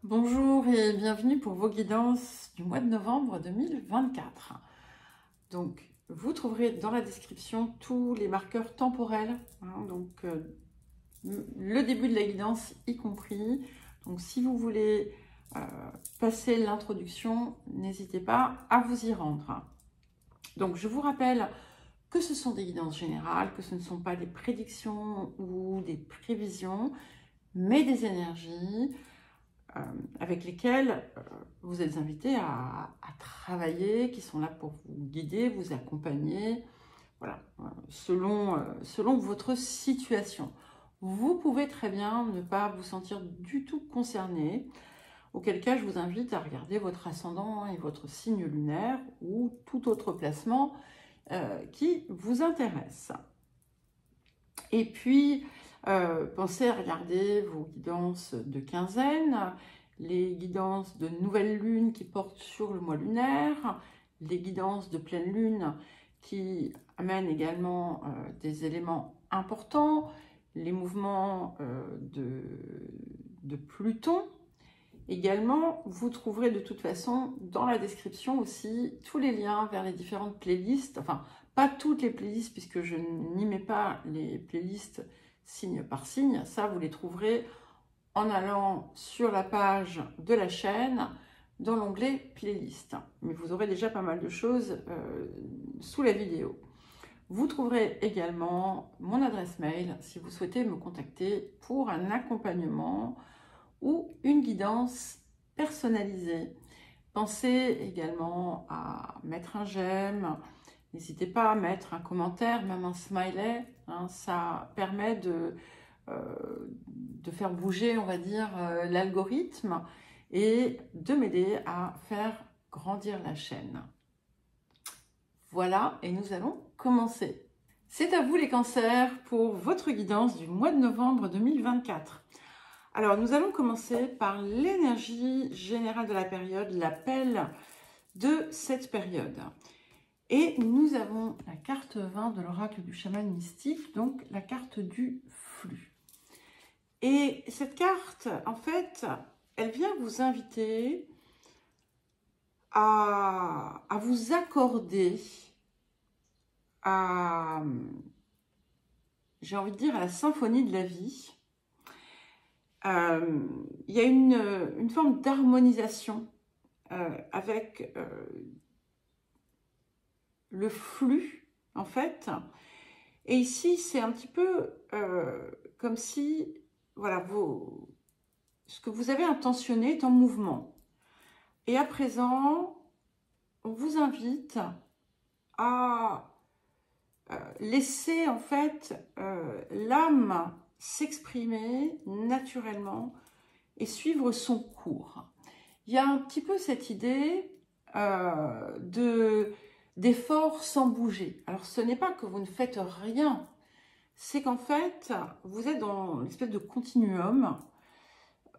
Bonjour et bienvenue pour vos guidances du mois de novembre 2024. Donc, vous trouverez dans la description tous les marqueurs temporels, le début de la guidance y compris. Donc, si vous voulez passer l'introduction, n'hésitez pas à vous y rendre. Donc, je vous rappelle que ce sont des guidances générales, que ce ne sont pas des prédictions ou des prévisions, mais des énergies avec lesquels vous êtes invités à travailler, qui sont là pour vous guider, vous accompagner, voilà, selon votre situation. Vous pouvez très bien ne pas vous sentir du tout concerné, auquel cas je vous invite à regarder votre ascendant et votre signe lunaire ou tout autre placement qui vous intéresse. Et puis, pensez à regarder vos guidances de quinzaine, les guidances de nouvelle lune qui portent sur le mois lunaire, les guidances de pleine lune qui amènent également des éléments importants, les mouvements de Pluton. Également, vous trouverez de toute façon dans la description aussi tous les liens vers les différentes playlists, enfin pas toutes les playlists puisque je n'y mets pas les playlists signe par signe, ça vous les trouverez en allant sur la page de la chaîne dans l'onglet playlist. Mais vous aurez déjà pas mal de choses sous la vidéo. Vous trouverez également mon adresse mail si vous souhaitez me contacter pour un accompagnement ou une guidance personnalisée. Pensez également à mettre un j'aime, n'hésitez pas à mettre un commentaire, même un smiley, hein, ça permet de faire bouger, on va dire, l'algorithme et de m'aider à faire grandir la chaîne. Voilà, et nous allons commencer. C'est à vous les cancers pour votre guidance du mois de novembre 2024. Alors, nous allons commencer par l'énergie générale de la période, l'appel de cette période. Et nous avons la carte 20 de l'oracle du chaman mystique, donc la carte du flux. Et cette carte, en fait, elle vient vous inviter à vous accorder à, j'ai envie de dire, à la symphonie de la vie. Il y a une forme d'harmonisation avec le flux, en fait. Et ici, c'est un petit peu comme si, voilà, ce que vous avez intentionné est en mouvement. Et à présent, on vous invite à laisser, en fait, l'âme s'exprimer naturellement et suivre son cours. Il y a un petit peu cette idée d'effort sans bouger. Alors, ce n'est pas que vous ne faites rien, c'est qu'en fait, vous êtes dans une espèce de continuum.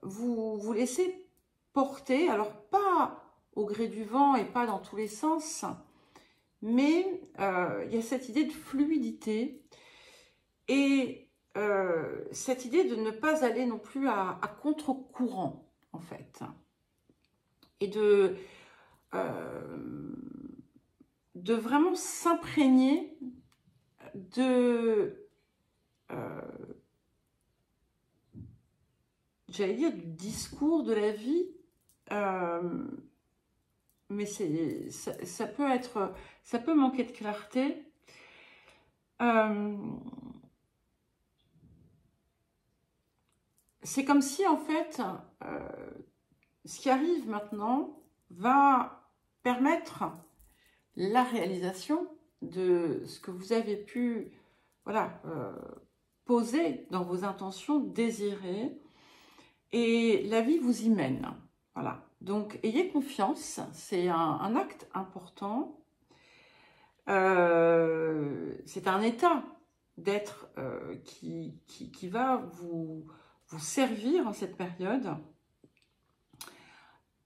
Vous vous laissez porter, alors pas au gré du vent et pas dans tous les sens, mais il y a cette idée de fluidité et cette idée de ne pas aller non plus à contre-courant, en fait, et de vraiment s'imprégner de, j'allais dire, du discours de la vie, mais ça peut manquer de clarté. C'est comme si, en fait, ce qui arrive maintenant va permettre la réalisation de ce que vous avez pu, voilà, poser dans vos intentions désirées, et la vie vous y mène. Voilà. Donc, ayez confiance, c'est un acte important. C'est un état d'être qui va vous servir en cette période.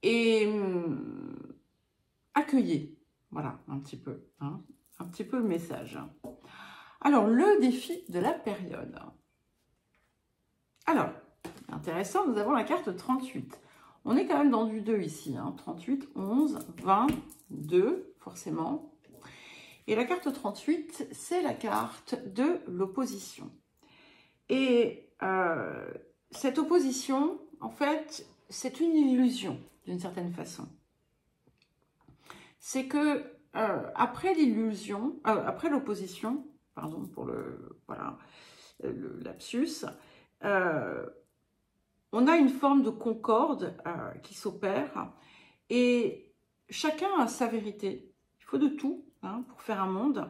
Et accueillez, voilà, un petit peu le message. Alors, le défi de la période. Alors, intéressant, nous avons la carte 38. On est quand même dans du 2 ici, hein, 38, 11, 20, 2, forcément. Et la carte 38, c'est la carte de l'opposition. Et cette opposition, en fait, c'est une illusion, d'une certaine façon. C'est que après l'illusion, après l'opposition, pardon pour le lapsus, on a une forme de concorde qui s'opère et chacun a sa vérité. Il faut de tout hein, pour faire un monde.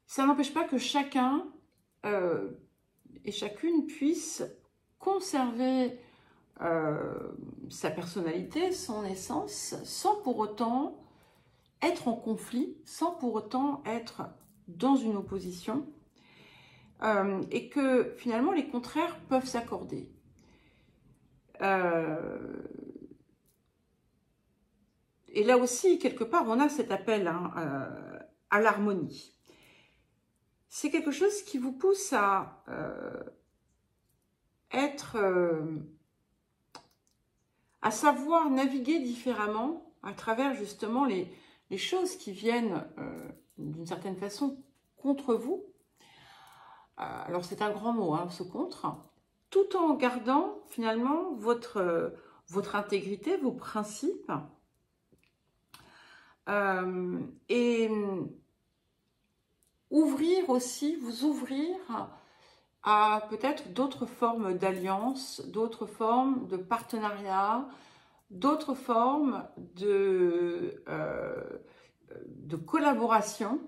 Ça n'empêche pas que chacun et chacune puisse conserver sa personnalité, son essence, sans pour autant être en conflit, sans pour autant être dans une opposition, et que finalement les contraires peuvent s'accorder. Et là aussi, quelque part, on a cet appel hein, à l'harmonie. C'est quelque chose qui vous pousse à à savoir naviguer différemment à travers justement les choses qui viennent d'une certaine façon contre vous. Alors c'est un grand mot, hein, ce contre, tout en gardant finalement votre intégrité, vos principes. Et ouvrir aussi, vous ouvrir à peut-être d'autres formes d'alliance, d'autres formes de partenariat, d'autres formes de collaboration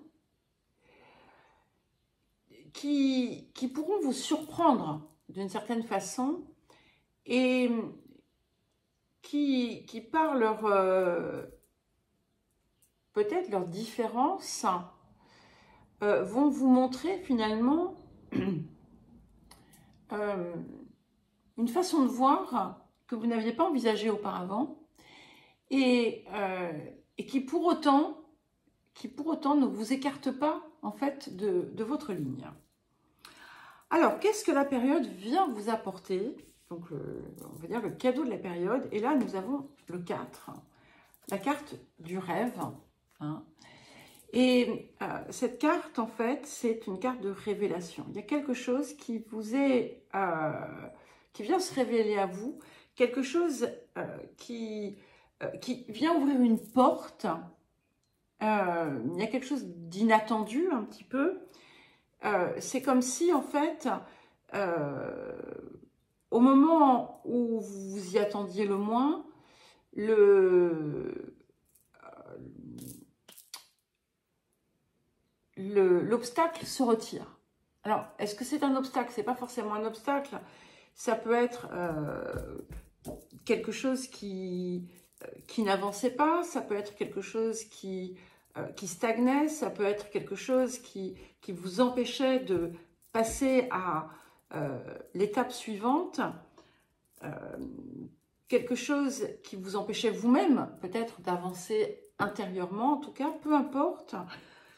qui pourront vous surprendre d'une certaine façon et qui par leur peut-être leurs différences vont vous montrer finalement une façon de voir que vous n'aviez pas envisagée auparavant et qui pour autant ne vous écarte pas en fait de votre ligne. Alors, qu'est-ce que la période vient vous apporter? Donc, on va dire le cadeau de la période. Et là, nous avons le 4, la carte du rêve. Hein. Et cette carte, en fait, c'est une carte de révélation. Il y a quelque chose qui vous est, qui vient se révéler à vous, quelque chose qui vient ouvrir une porte. Il y a quelque chose d'inattendu un petit peu. C'est comme si, en fait, au moment où vous vous y attendiez le moins, l'obstacle se retire. Alors, est-ce que c'est un obstacle? C'est pas forcément un obstacle. Ça peut être quelque chose qui n'avançait pas. Ça peut être quelque chose qui stagnait. Ça peut être quelque chose qui vous empêchait de passer à l'étape suivante. Quelque chose qui vous empêchait vous-même peut-être d'avancer intérieurement. En tout cas, peu importe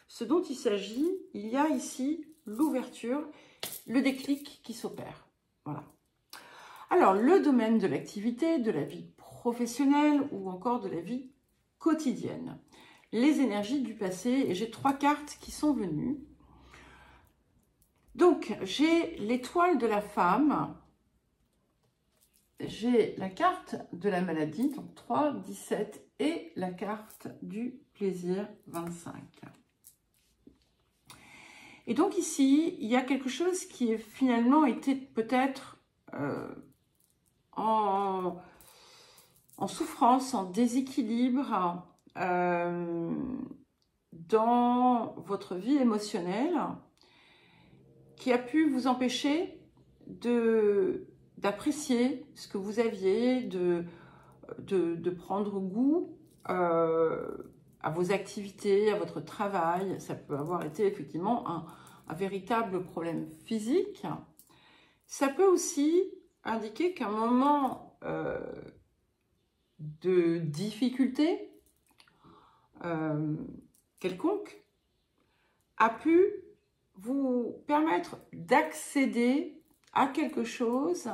ce dont il s'agit, il y a ici l'ouverture, le déclic qui s'opère. Voilà. Alors, le domaine de l'activité, de la vie professionnelle ou encore de la vie quotidienne. Les énergies du passé, et j'ai 3 cartes qui sont venues. Donc, j'ai l'étoile de la femme, j'ai la carte de la maladie, donc 3, 17, et la carte du plaisir, 25. Et donc ici, il y a quelque chose qui finalement était peut-être en souffrance, en déséquilibre dans votre vie émotionnelle, qui a pu vous empêcher d'apprécier ce que vous aviez, de prendre goût à vos activités, à votre travail. Ça peut avoir été effectivement un véritable problème physique. Ça peut aussi indiquer qu'un moment de difficulté quelconque a pu vous permettre d'accéder à quelque chose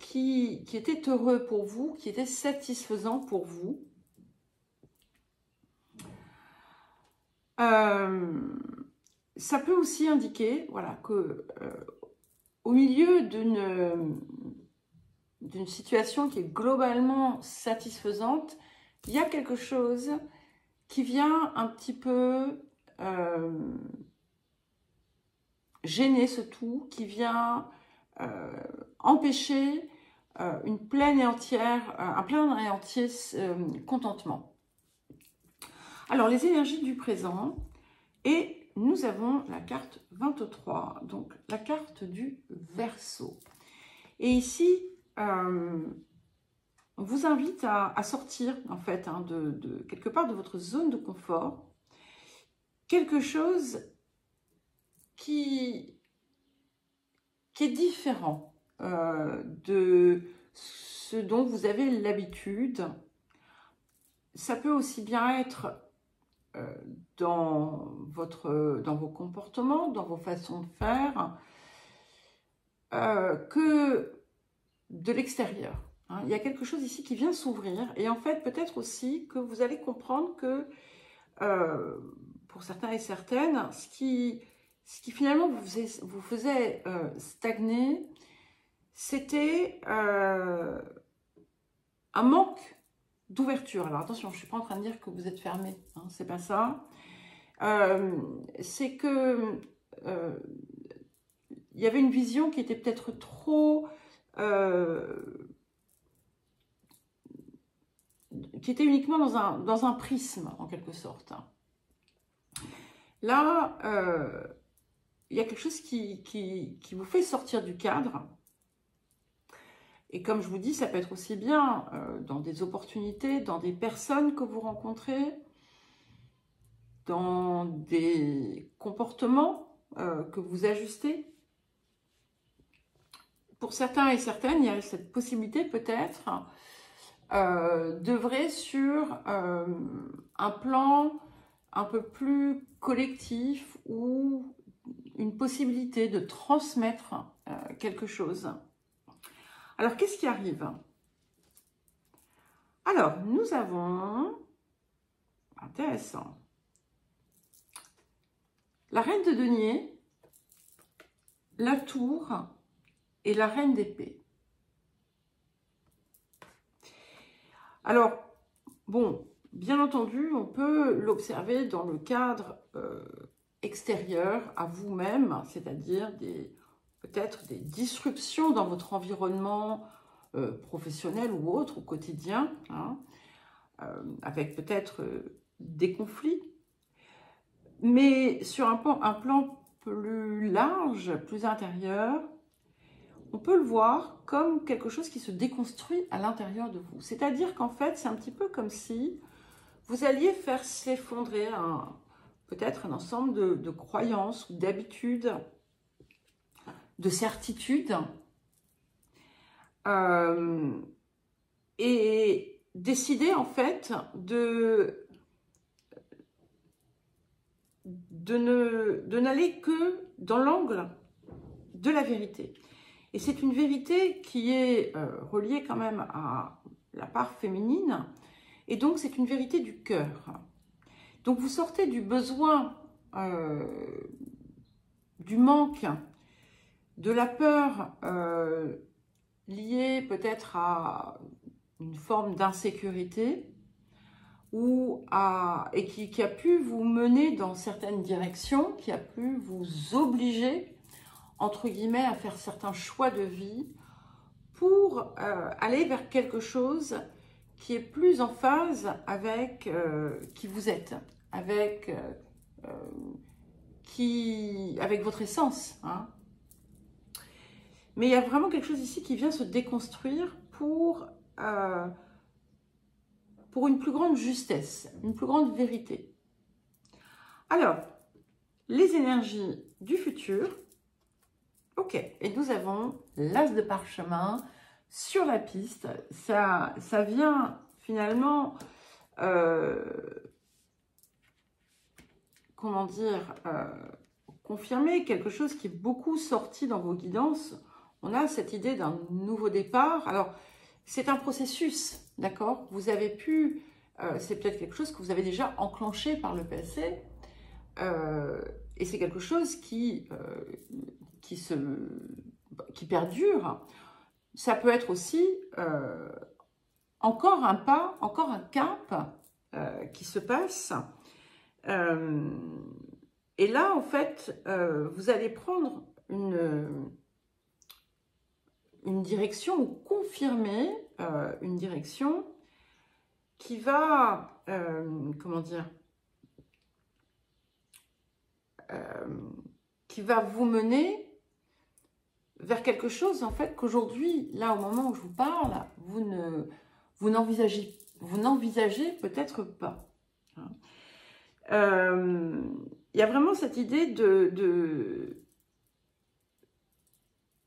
qui était heureux pour vous, qui était satisfaisant pour vous. Ça peut aussi indiquer, voilà, que au milieu d'une situation qui est globalement satisfaisante, il y a quelque chose qui vient un petit peu gêner ce tout, qui vient empêcher un plein et entier contentement. Alors, les énergies du présent, et nous avons la carte 23, donc la carte du Verseau. Et ici, on vous invite à sortir, en fait, hein, de quelque part de votre zone de confort. Quelque chose qui est différent de ce dont vous avez l'habitude. Ça peut aussi bien être dans vos comportements, dans vos façons de faire, que de l'extérieur. Hein. Il y a quelque chose ici qui vient s'ouvrir, et en fait, peut-être aussi que vous allez comprendre que, pour certains et certaines, ce qui finalement vous faisait stagner, c'était un manque d'ouverture. Alors attention, je ne suis pas en train de dire que vous êtes fermé, hein, c'est pas ça. C'est que il y avait une vision qui était peut-être trop... qui était uniquement dans un prisme, en quelque sorte. Là, il y a quelque chose qui vous fait sortir du cadre. Et comme je vous dis, ça peut être aussi bien dans des opportunités, dans des personnes que vous rencontrez, dans des comportements que vous ajustez. Pour certains et certaines, il y a cette possibilité peut-être d'œuvrer sur un plan un peu plus collectif ou une possibilité de transmettre quelque chose. Alors, qu'est-ce qui arrive? Alors, nous avons... Intéressant. La reine de denier, la tour et la reine d'épée. Alors, bon, bien entendu, on peut l'observer dans le cadre extérieur à vous-même, c'est-à-dire peut-être des disruptions dans votre environnement professionnel ou autre, au quotidien, hein, avec peut-être des conflits. Mais sur un plan plus large, plus intérieur, on peut le voir comme quelque chose qui se déconstruit à l'intérieur de vous. C'est-à-dire qu'en fait, c'est un petit peu comme si vous alliez faire s'effondrer peut-être un ensemble de croyances ou d'habitudes, de certitudes, et décider en fait de n'aller que dans l'angle de la vérité. Et c'est une vérité qui est reliée quand même à la part féminine, et donc c'est une vérité du cœur. Donc vous sortez du besoin, du manque, de la peur liée peut-être à une forme d'insécurité, et qui a pu vous mener dans certaines directions, qui a pu vous obliger, entre guillemets, à faire certains choix de vie pour aller vers quelque chose qui est plus en phase avec qui vous êtes, avec votre essence. Hein. Mais il y a vraiment quelque chose ici qui vient se déconstruire pour une plus grande justesse, une plus grande vérité. Alors, les énergies du futur. Ok, et nous avons l'as de parchemin sur la piste. Ça vient finalement, comment dire, confirmer quelque chose qui est beaucoup sorti dans vos guidances on a cette idée d'un nouveau départ. Alors, c'est un processus, d'accord? Vous avez pu, c'est peut-être quelque chose que vous avez déjà enclenché par le passé, et c'est quelque chose qui perdure. Ça peut être aussi encore un pas, encore un cap qui se passe. Et là, en fait, vous allez prendre une direction ou confirmer une direction qui va, comment dire, qui va vous mener vers quelque chose, en fait, qu'aujourd'hui, là, au moment où je vous parle, vous n'envisagez peut-être pas. Il y a vraiment cette idée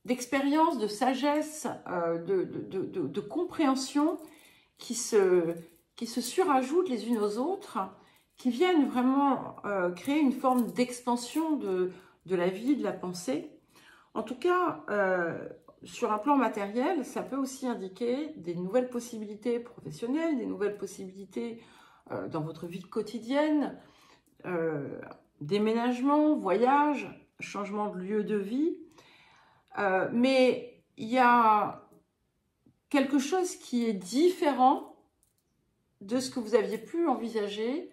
d'expérience, de sagesse, de compréhension qui se surajoutent les unes aux autres, qui viennent vraiment créer une forme d'expansion de la vie, de la pensée. En tout cas, sur un plan matériel, ça peut aussi indiquer des nouvelles possibilités professionnelles, des nouvelles possibilités dans votre vie quotidienne, déménagement, voyage, changement de lieu de vie. Mais il y a quelque chose qui est différent de ce que vous aviez pu envisager,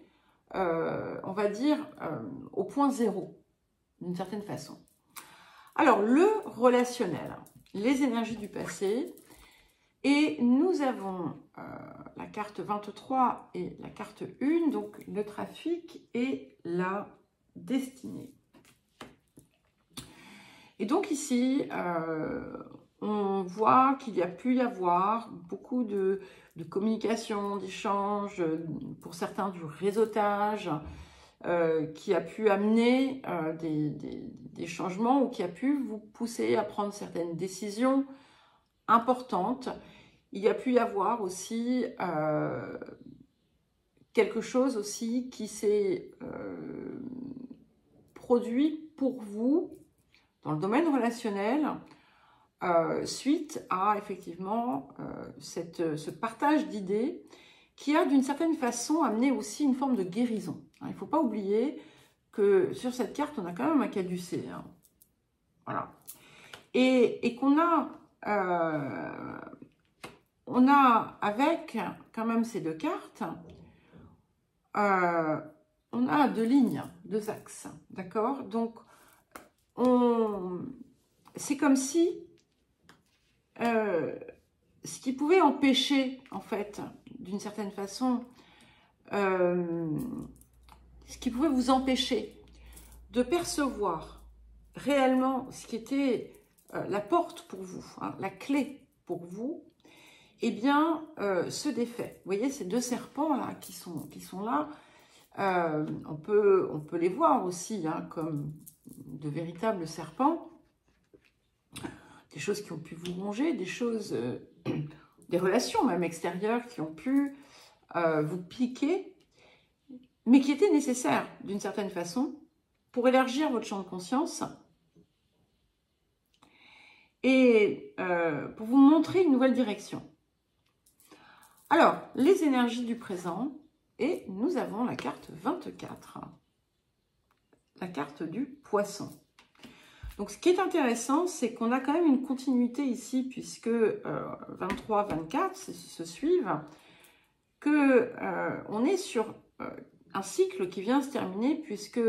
on va dire, au point zéro, d'une certaine façon. Alors, le relationnel, les énergies du passé, et nous avons la carte 23 et la carte 1, donc le trafic et la destinée. Et donc ici, on voit qu'il y a pu y avoir beaucoup de communication, d'échanges, pour certains du réseautage, qui a pu amener des changements ou qui a pu vous pousser à prendre certaines décisions importantes. Il y a pu y avoir aussi quelque chose aussi qui s'est produit pour vous dans le domaine relationnel suite à effectivement ce partage d'idées qui a d'une certaine façon amené aussi une forme de guérison. Il ne faut pas oublier que sur cette carte, on a quand même un caducée. Voilà. Et qu'on a, avec quand même ces deux cartes, on a deux lignes, deux axes. D'accord? Donc, c'est comme si ce qui pouvait empêcher, en fait, d'une certaine façon, ce qui pouvait vous empêcher de percevoir réellement ce qui était la porte pour vous, la clé pour vous, eh bien, se défait. Vous voyez ces deux serpents là qui sont là, on peut les voir aussi comme de véritables serpents, des choses qui ont pu vous ronger, des choses, des relations même extérieures qui ont pu vous piquer, mais qui étaient nécessaires d'une certaine façon pour élargir votre champ de conscience et pour vous montrer une nouvelle direction. Alors, les énergies du présent, et nous avons la carte 24, la carte du poisson. Donc, ce qui est intéressant, c'est qu'on a quand même une continuité ici, puisque 23, 24 se suivent, qu'on est sur un cycle qui vient se terminer, puisque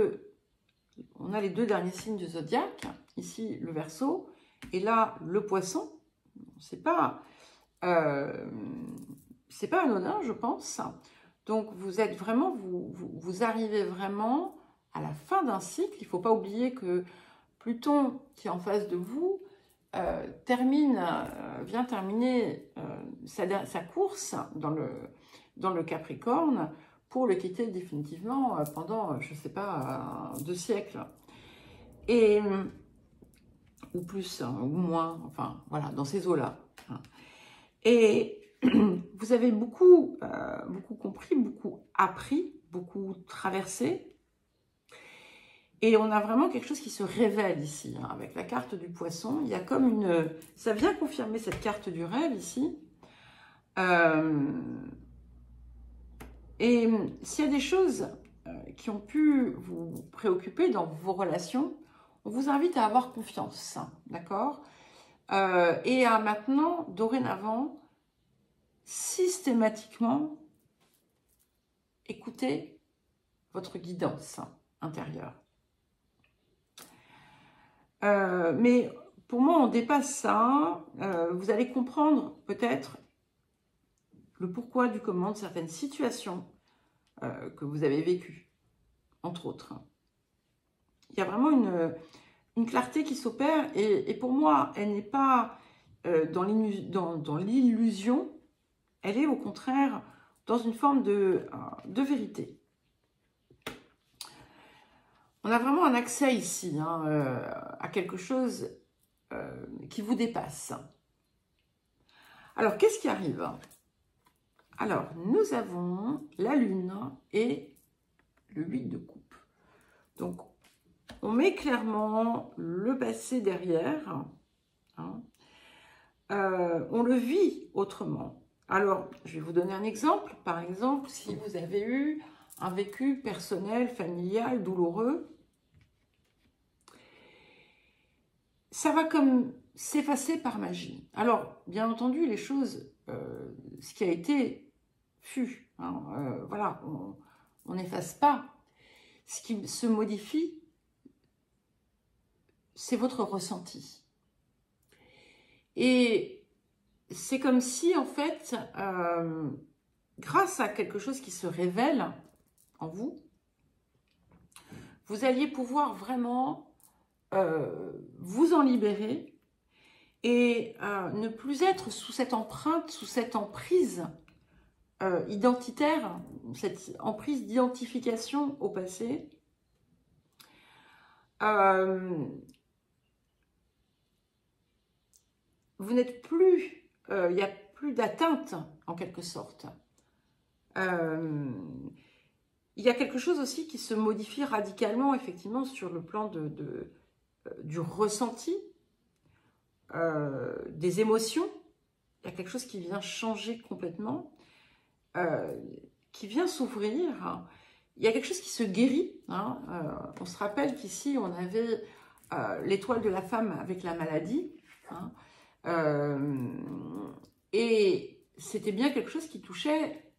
on a les deux derniers signes du zodiaque, ici le Verseau, et là le Poisson. C'est pas anodin, je pense. Donc, vous êtes vraiment, vous arrivez vraiment à la fin d'un cycle. Il ne faut pas oublier que Pluton, qui est en face de vous, vient terminer sa course dans le Capricorne pour le quitter définitivement pendant, je ne sais pas, 2 siècles. Ou plus, ou moins, enfin, voilà, dans ces eaux-là. Et vous avez beaucoup compris, beaucoup appris, beaucoup traversé. Et on a vraiment quelque chose qui se révèle ici, hein, avec la carte du poisson. Il y a comme une... Ça vient confirmer cette carte du rêve ici. Et s'il y a des choses qui ont pu vous préoccuper dans vos relations, on vous invite à avoir confiance, d'accord? Et à maintenant, dorénavant, systématiquement, écouter votre guidance intérieure. Mais pour moi, on dépasse ça. Vous allez comprendre peut-être le pourquoi du comment de certaines situations que vous avez vécues, entre autres. Il y a vraiment une clarté qui s'opère et pour moi, elle n'est pas dans l'illusion, elle est au contraire dans une forme de vérité. On a vraiment un accès ici à quelque chose qui vous dépasse. Alors, qu'est-ce qui arrive? Alors, nous avons la Lune et le 8 de coupe. Donc, on met clairement le passé derrière. Hein. On le vit autrement. Alors, je vais vous donner un exemple. Par exemple, si vous avez eu un vécu personnel, familial, douloureux, ça va comme s'effacer par magie. Alors, bien entendu, les choses, ce qui a été, fut. Hein, voilà, on n'efface pas. Ce qui se modifie, c'est votre ressenti. Et c'est comme si, en fait, grâce à quelque chose qui se révèle en vous, vous alliez pouvoir vraiment vous en libérer et ne plus être sous cette empreinte, sous cette emprise identitaire, cette emprise d'identification au passé. Vous n'êtes plus, il n'y a plus d'atteinte en quelque sorte. Il y a quelque chose aussi qui se modifie radicalement effectivement sur le plan du ressenti, des émotions. Il y a quelque chose qui vient changer complètement, qui vient s'ouvrir. Il y a quelque chose qui se guérit. Hein. On se rappelle qu'ici, on avait l'étoile de la femme avec la maladie. Hein. Et c'était bien quelque chose qui touchait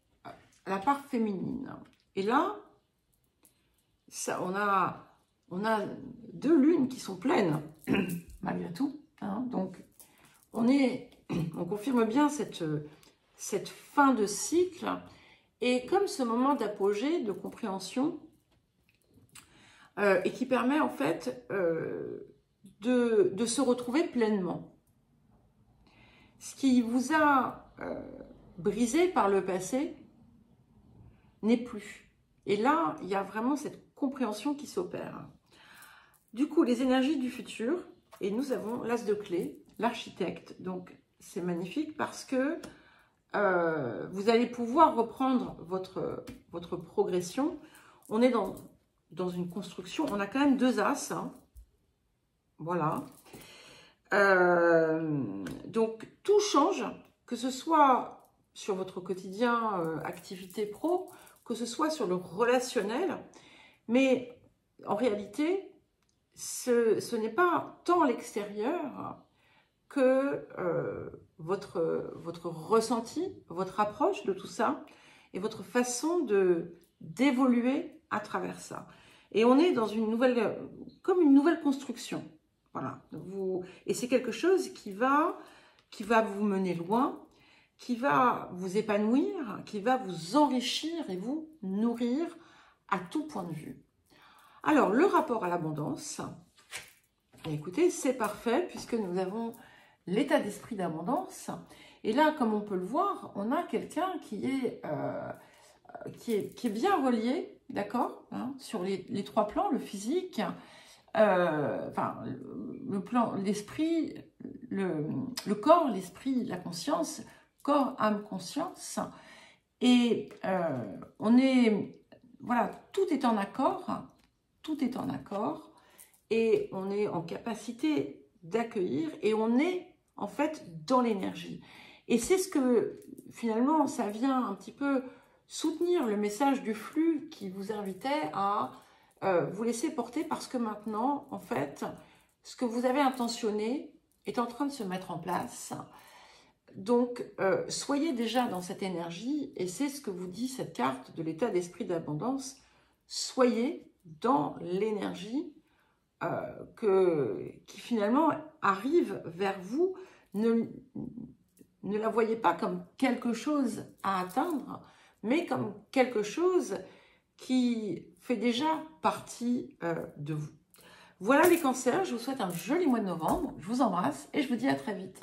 la part féminine. Et là, ça, on a deux lunes qui sont pleines, malgré tout. Hein. Donc, on confirme bien cette fin de cycle. Et comme ce moment d'apogée, de compréhension, et qui permet en fait de se retrouver pleinement. Ce qui vous a brisé par le passé n'est plus. Et là, il y a vraiment cette compréhension qui s'opère. Du coup, les énergies du futur, et nous avons l'as de clé, l'architecte. Donc, c'est magnifique parce que vous allez pouvoir reprendre votre progression. On est dans une construction, on a quand même deux as. Hein. Voilà. Donc, tout change, que ce soit sur votre quotidien, activité pro, que ce soit sur le relationnel. Mais en réalité, ce n'est pas tant l'extérieur que votre ressenti, votre approche de tout ça et votre façon d'évoluer à travers ça. Et on est dans comme une nouvelle construction. Voilà. Et c'est quelque chose qui va vous mener loin, qui va vous épanouir, qui va vous enrichir et vous nourrir à tout point de vue. Alors, le rapport à l'abondance, écoutez, c'est parfait puisque nous avons l'état d'esprit d'abondance. Et là, comme on peut le voir, on a quelqu'un qui est bien relié, d'accord, hein, sur les trois plans, le physique, enfin, le plan, l'esprit, le corps, l'esprit, la conscience, corps, âme, conscience. Et on est, voilà, tout est en accord, tout est en accord et on est en capacité d'accueillir et on est en fait dans l'énergie. Et c'est ce que finalement ça vient un petit peu soutenir le message du flux qui vous invitait à vous laisser porter parce que maintenant en fait ce que vous avez intentionné est en train de se mettre en place. Donc soyez déjà dans cette énergie et c'est ce que vous dit cette carte de l'état d'esprit d'abondance. Soyez dans l'énergie qui finalement arrive vers vous. Ne la voyez pas comme quelque chose à atteindre, mais comme quelque chose qui fait déjà partie de vous. Voilà les cancers, je vous souhaite un joli mois de novembre, je vous embrasse et je vous dis à très vite.